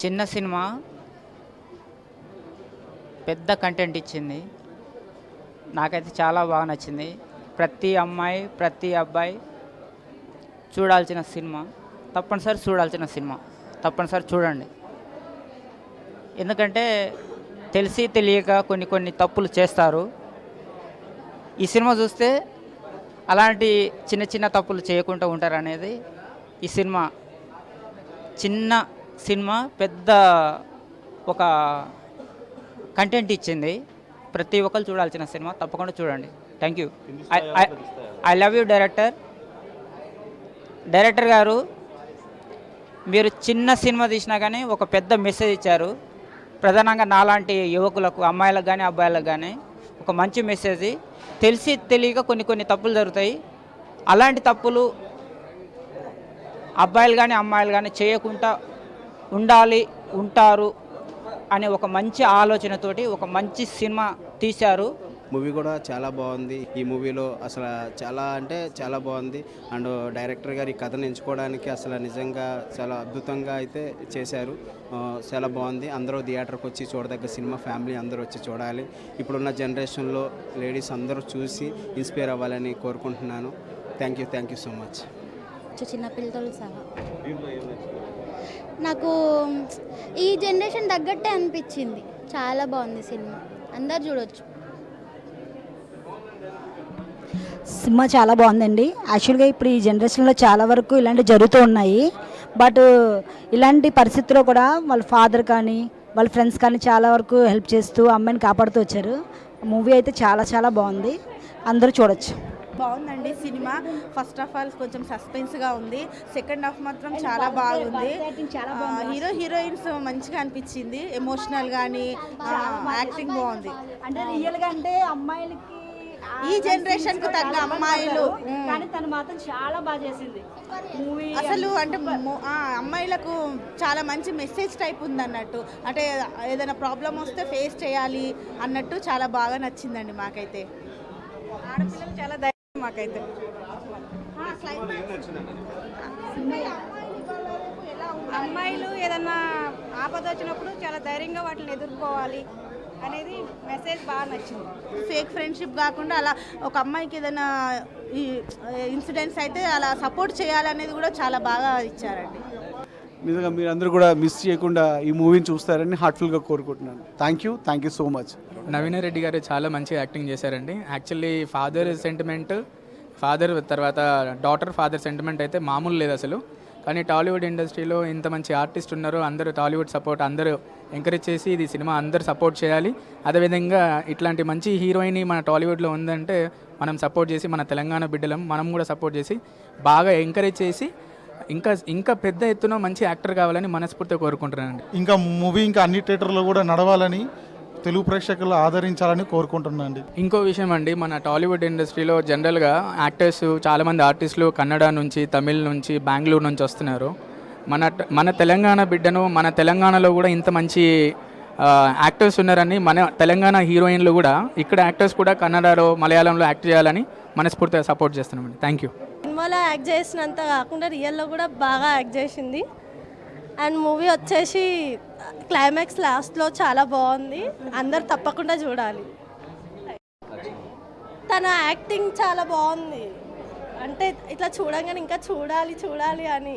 చిన్న సినిమా పెద్ద కంటెంట్ ఇచ్చింది. నాకైతే చాలా బాగా నచ్చింది. ప్రతి అమ్మాయి, ప్రతి అబ్బాయి చూడాల్సిన సినిమా, తప్పనిసరి చూడాల్సిన సినిమా. తప్పనిసరి చూడండి. ఎందుకంటే తెలిసి తెలియక కొన్ని కొన్ని తప్పులు చేస్తారు. ఈ సినిమా చూస్తే అలాంటి చిన్న చిన్న తప్పులు చేయకుండా ఉంటారనేది ఈ సినిమా. చిన్న సినిమా పెద్ద ఒక కంటెంట్ ఇచ్చింది. ప్రతి ఒక్కరు చూడాల్సిన సినిమా. తప్పకుండా చూడండి. Thank you. I love you director గారు. మీరు చిన్న సినిమా తీసినా కానీ ఒక పెద్ద మెసేజ్ ఇచ్చారు. ప్రధానంగా నాలాంటి యువకులకు, అమ్మాయిలకు కానీ అబ్బాయిలకు కానీ ఒక మంచి మెసేజ్. తెలిసి తెలియక కొన్ని కొన్ని తప్పులు జరుగుతాయి. అలాంటి తప్పులు అబ్బాయిలు కానీ అమ్మాయిలు కానీ చేయకుండా ఉంటారు అనే ఒక మంచి ఆలోచనతోటి ఒక మంచి సినిమా తీశారు. మూవీ కూడా చాలా బాగుంది. ఈ మూవీలో అసలు చాలా అంటే చాలా బాగుంది. అండ్ డైరెక్టర్ గారు ఈ కథను ఎంచుకోవడానికి అసలు నిజంగా చాలా అద్భుతంగా అయితే చేశారు. చాలా బాగుంది. అందరూ థియేటర్కి వచ్చి చూడదగ్గ సినిమా. ఫ్యామిలీ అందరూ వచ్చి చూడాలి. ఇప్పుడున్న జనరేషన్లో లేడీస్ అందరూ చూసి ఇన్స్పైర్ అవ్వాలని కోరుకుంటున్నాను. Thank you so much. చిన్నపిల్లలు సహా నాకు ఈ జనరేషన్ తగ్గట్టే అనిపించింది. చాలా బాగుంది సినిమా. అందరు చూడొచ్చు. సినిమా చాలా బాగుందండి. యాక్చువల్గా ఇప్పుడు ఈ జనరేషన్లో చాలా వరకు ఇలాంటివి జరుగుతూ ఉన్నాయి. బట్ ఇలాంటి పరిస్థితుల్లో కూడా వాళ్ళ ఫాదర్ కానీ వాళ్ళ ఫ్రెండ్స్ కానీ చాలా వరకు హెల్ప్ చేస్తూ అమ్మాయిని కాపాడుతూ వచ్చారు. మూవీ అయితే చాలా చాలా బాగుంది. అందరూ చూడొచ్చు. బాగుందండి సినిమా. ఫస్ట్ ఆఫ్ ఆల్ కొంచెం సస్పెన్స్గా ఉంది. సెకండ్ హాఫ్ మాత్రం చాలా బాగుంది. హీరోయిన్స్ మంచిగా అనిపించింది. ఎమోషనల్ కానీ యాక్టింగ్ బాగుంది. అంటే రియల్గా అంటే అమ్మాయిలకి ఈ జనరేషన్ కు తగ్గ అమ్మాయిలు కానీ తను మాత్రం చాలా బాగా చేసింది మూవీ. అసలు అంటే అమ్మాయిలకు చాలా మంచి మెసేజ్ టైప్ ఉంది అన్నట్టు. అంటే ఏదైనా ప్రాబ్లం వస్తే ఫేస్ చేయాలి అన్నట్టు చాలా బాగా నచ్చిందండి మాకైతే. ఆడపిల్లలు చాలా ధైర్యం మాకైతే. అమ్మాయిలు ఏదన్నా ఆపద వచ్చినప్పుడు చాలా ధైర్యంగా వాటిని ఎదుర్కోవాలి అనేది మెసేజ్ బాగా నచ్చింది. ఫేక్ ఫ్రెండ్షిప్ కాకుండా అలా ఒక అమ్మాయికి ఏదైనా ఈ ఇన్సిడెంట్స్ అయితే అలా సపోర్ట్ చేయాలనేది కూడా చాలా బాగా ఇచ్చారండి. నిజంగా మీరందరూ కూడా మిస్ చేయకుండా ఈ మూవీని చూస్తారని హార్ట్ఫుల్గా కోరుకుంటున్నాను. Thank you so much. Naveena Reddy గారు చాలా మంచిగా యాక్టింగ్ చేశారండి. యాక్చువల్లీ ఫాదర్ సెంటిమెంట్, ఫాదర్ తర్వాత డాటర్ ఫాదర్ సెంటిమెంట్ అయితే మామూలు లేదు అసలు. కానీ టాలీవుడ్ ఇండస్ట్రీలో ఇంత మంచి ఆర్టిస్ట్ ఉన్నారు. అందరూ టాలీవుడ్ సపోర్ట్ అందరూ ఎంకరేజ్ చేసి ఇది సినిమా అందరూ సపోర్ట్ చేయాలి. అదేవిధంగా ఇట్లాంటి మంచి హీరోయిన్ మన టాలీవుడ్లో ఉందంటే మనం సపోర్ట్ చేసి, మన తెలంగాణ బిడ్డలం మనం కూడా సపోర్ట్ చేసి బాగా ఎంకరేజ్ చేసి ఇంకా పెద్ద ఎత్తున మంచి యాక్టర్ కావాలని మనస్ఫూర్తిగా కోరుకుంటున్నానండి. ఇంకా మూవీ ఇంకా అన్ని థియేటర్లో కూడా నడవాలని, తెలుగు ప్రేక్షకులు ఆదరించాలని కోరుకుంటున్నానండి. ఇంకో విషయం అండి, మన టాలీవుడ్ ఇండస్ట్రీలో జనరల్గా యాక్టర్స్ చాలామంది ఆర్టిస్టులు కన్నడ నుంచి, తమిళ్ నుంచి, బెంగళూరు నుంచి వస్తున్నారు. మన తెలంగాణ బిడ్డను, మన తెలంగాణలో కూడా ఇంత మంచి యాక్టర్స్ ఉన్నారని, మన తెలంగాణ హీరోయిన్లు కూడా ఇక్కడ యాక్టర్స్ కూడా కన్నడలో, మలయాళంలో యాక్ట్ చేయాలని మనస్ఫూర్తిగా సపోర్ట్ చేస్తున్నామండి. Thank you. సినిమాలో యాక్ట్ చేసినంత కాకుండా రియల్లో కూడా బాగా యాక్ట్ చేసింది. అండ్ మూవీ వచ్చేసి క్లైమాక్స్ లాస్ట్లో చాలా బాగుంది. అందరు తప్పకుండా చూడాలి. తన యాక్టింగ్ చాలా బాగుంది. అంటే ఇట్లా చూడంగానే ఇంకా చూడాలి అని